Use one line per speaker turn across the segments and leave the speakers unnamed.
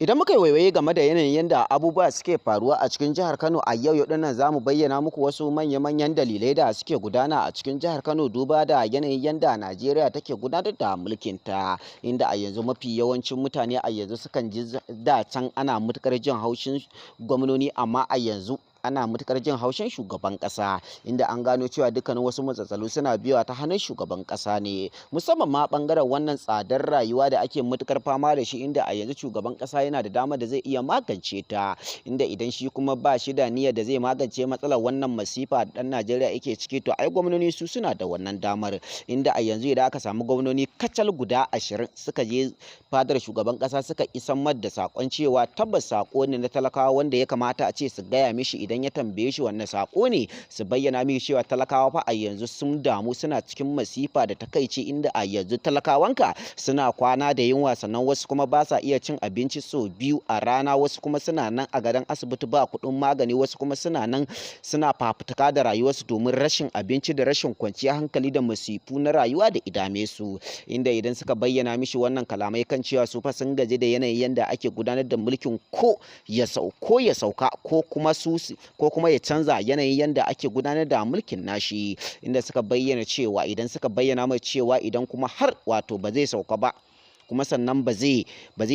Idan muka yi waiwaye game da yanayin yadda abubuwa suke faruwa a cikin jihar Kano a yau dinnan za mu bayyana muku wasu manya-manyan dalilai da suke gudana a cikin jihar Kano duba da yanayin yadda Najeriya take gudanar da mulkinta, inda a yanzu mafi yawancin mutane a yanzu sukan ji da can ana matuƙar jin haushin gwamnoni, amma a yanzu ana matuƙar jin haushin shugaban ƙasa, inda an gano cewa dukkanin wasu matsatsalu suna biyowa ta hannun shugaban ƙasa ne, musamman ma ɓangaren wannan tsadar rayuwa da ake matuƙar fama da shi, inda a yanzu shugaban ƙasa yana da damar da zai iya magance ta, inda idan shi kuma ba shi da niyyar da zai magance matsalar wannan masifa da ɗan Najeriya yake ciki, to ai gwamnoni su suna da wannan damar, inda a yanzu idan aka samu gwamnoni kacal guda 20 suka je fadar shugaban ƙasa suka isan da saƙon cewa tabbas saƙo ne na talakawa wanda ya kamata a ce su gaya mishi idan ya tambaye shi wannan saƙo ne, su bayyana mishi cewa talakawa fa a yanzu sun damu suna cikin masifa da takaici, inda a yanzu talakawanka suna kwana da yunwa, sannan wasu kuma ba sa iya cin abinci sau biyu a rana, wasu kuma suna nan a gadon asibiti ba kuɗin magani, wasu kuma suna nan suna fafutuka da rayuwarsu domin rashin abinci da rashin kwanciyar hankali da masifu na rayuwa da idame su, inda idan suka bayyana mishi wannan kalamai kan cewa su fa sun gaji da yanayin yanda ake gudanar da mulkin ko ya sauka ko kuma ya canza yanayin yanda ake gudanar da mulkin nashi, inda suka bayyana cewa mai cewa idan kuma har wato ba zai sauka ba kuma sannan ba zai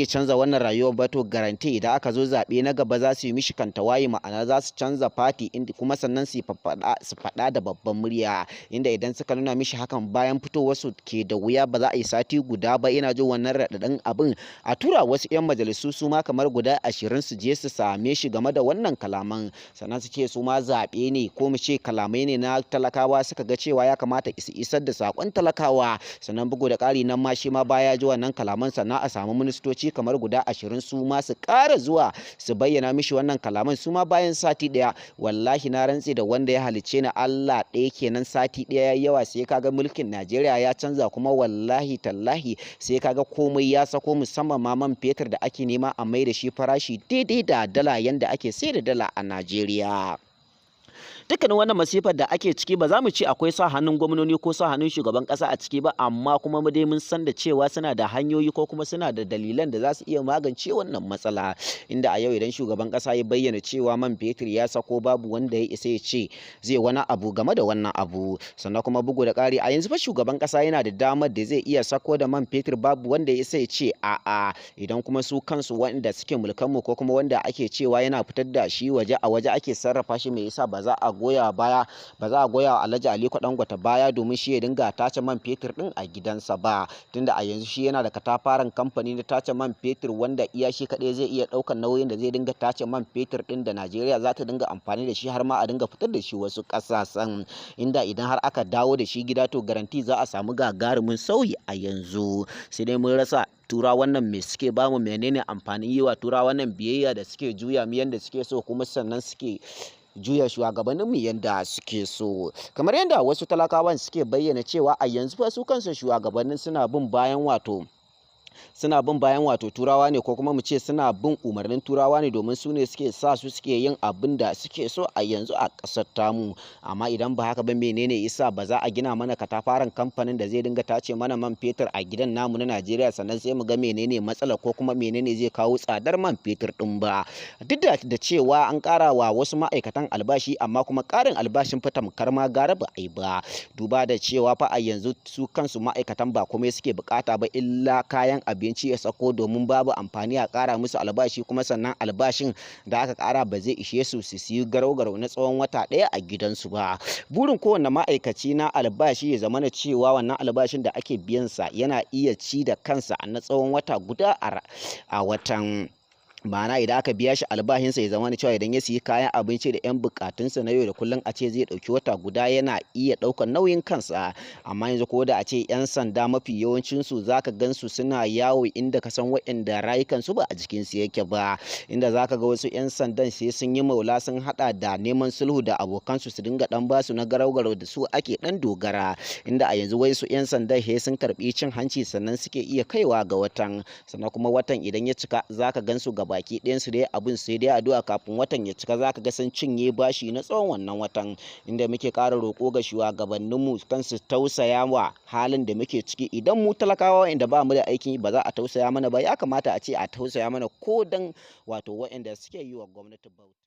canza wannan rayuwar ba, to garanti idan aka zo zaɓe na gaba za su yi mishi kantawaye, ma'ana za su canza fati, inda kuma sannan su faɗa da babban murya, inda idan suka nuna mishi hakan bayan fitowar su ke da wuya, ba za a yi sati guda ba ina jin wannan raɗaɗin abin a tura wasu 'yan majalisu su ma kamar guda 20 su je su same shi game da wannan kalaman, sannan su ce su ma zaɓe ne ko mu ce kalamai ne na talakawa suka ga cewa ya kamata su isar da saƙon talakawa, sannan bugu da ƙari nan ma shi ma baya ji wannan kalaman, sannan a samu ministoci kamar guda 20 su ma su ƙara zuwa su bayyana mishi wannan kalaman su ma bayan sati ɗaya. Wallahi na rantse da wanda ya halicce ni Allah ɗaya kenan, sati ɗaya yayi yawa sai kaga mulkin Najeriya ya canza, kuma wallahi tallahi sai kaga komai ya sako, musamman ma man fetur da ake nema a mai da shi farashi daidai da dala yanda ake sai da dala a Najeriya. Dukkanin wannan masifar da ake ciki ba za mu ce akwai sa hannun gwamnoni ko sa hannun shugaban ƙasa a ciki ba, amma kuma mu dai mun san da cewa suna da hanyoyi ko kuma suna da dalilan da za su iya magance wannan matsala, inda a yau idan shugaban ƙasa ya bayyana cewa man fetur ya sako babu wanda ya isa ya ce zai wani abu game da wannan abu, sannan kuma bugu da ƙari a yanzu fa shugaban ƙasa yana da damar da zai iya sako da man fetur babu wanda ya isa ya ce a'a, idan kuma su kansu wanda suke mulkan mu ko kuma wanda ake cewa yana fitar da shi waje a waje ake sarrafa shi, me yasa ba za a goya wa Alhaji Aliko Dangote baya domin shi ya dinga tace man fetur din a gidansa ba, tunda a yanzu shi yana da katafaren kamfani na tace man fetur wanda iya shi kaɗai zai iya ɗaukar nauyin da zai dinga tace man fetur din da Najeriya za ta dinga amfani da shi, har ma a dinga fitar da shi wasu ƙasashen, inda idan har aka dawo da shi gida to garanti za a samu gagarumin sauyi a yanzu. Sai dai mun rasa turawan nan me suke bamu, menene amfanin yi wa turawan nan biyayya da suke juya mu yanda suke so, kuma sannan suke juya shugabanninmu yanda suke so, kamar yadda wasu talakawan suke bayyana cewa a yanzu fa su kansu shugabannin suna bin bayan wato turawa ne, ko kuma mu ce suna bin umarnin turawa ne, domin su ne suke sa su suke yin abin da suke so a yanzu a ƙasar tamu. Amma idan ba haka ba menene yasa ba za a gina mana katafaren kamfanin da zai dinga tace mana man fetur a gidan namu na Najeriya, sannan sai mu ga menene matsala ko kuma menene zai kawo tsadar man fetur din ba, duk da cewa an ƙara wa wasu ma'aikatan albashi, amma kuma ƙarin albashin fa tamkar ma gara ba a yi ba, duba da cewa fa a yanzu su kansu ma'aikatan ba komai suke bukata ba illa kayan abinci ya sako, domin babu amfani a ƙara musu albashi, kuma sannan albashin da aka ƙara ba zai ishe su yi garau-garau na tsawon wata ɗaya a gidansu ba. Burin kowanne ma'aikaci na albashi ya zamana cewa wannan albashin da ake biyansa yana iya ci da kansa na tsawon wata guda a watan. Ma'ana idan aka biya shi albashinsa ya zama cewa idan ya siyi kayan abinci da 'yan bukatunsa na yau da kullum a ce zai ɗauki wata guda yana iya ɗaukar nauyin kansa, amma yanzu ko da a ce 'yan sanda mafi yawancinsu za ka gansu suna yawo inda ka san waɗanda rayukansu ba a jikinsu yake ba, inda za ka ga wasu 'yan sandan sai sun yi maula sun haɗa da neman sulhu da abokansu su dinga ɗan basu na garau-garau da su ake ɗan dogara, inda a yanzu wai su 'yan sandan sai sun karɓi cin hanci sannan suke iya kaiwa ga watan, sannan kuma watan idan ya cika za ka gansu gaba baki ɗayansu dai abin sai dai addu'a kafin watan ya cika zaka ga sun cinye bashi na tsawon wannan watan, inda muke ƙara roƙo ga shugabanninmu kan su tausaya wa halin da muke ciki. Idan mu talakawa waɗanda ba mu da aikin yi ba za a tausaya mana ba, ya kamata a ce a tausaya mana ko dan wato waɗanda suke yi wa gwamnati bauta.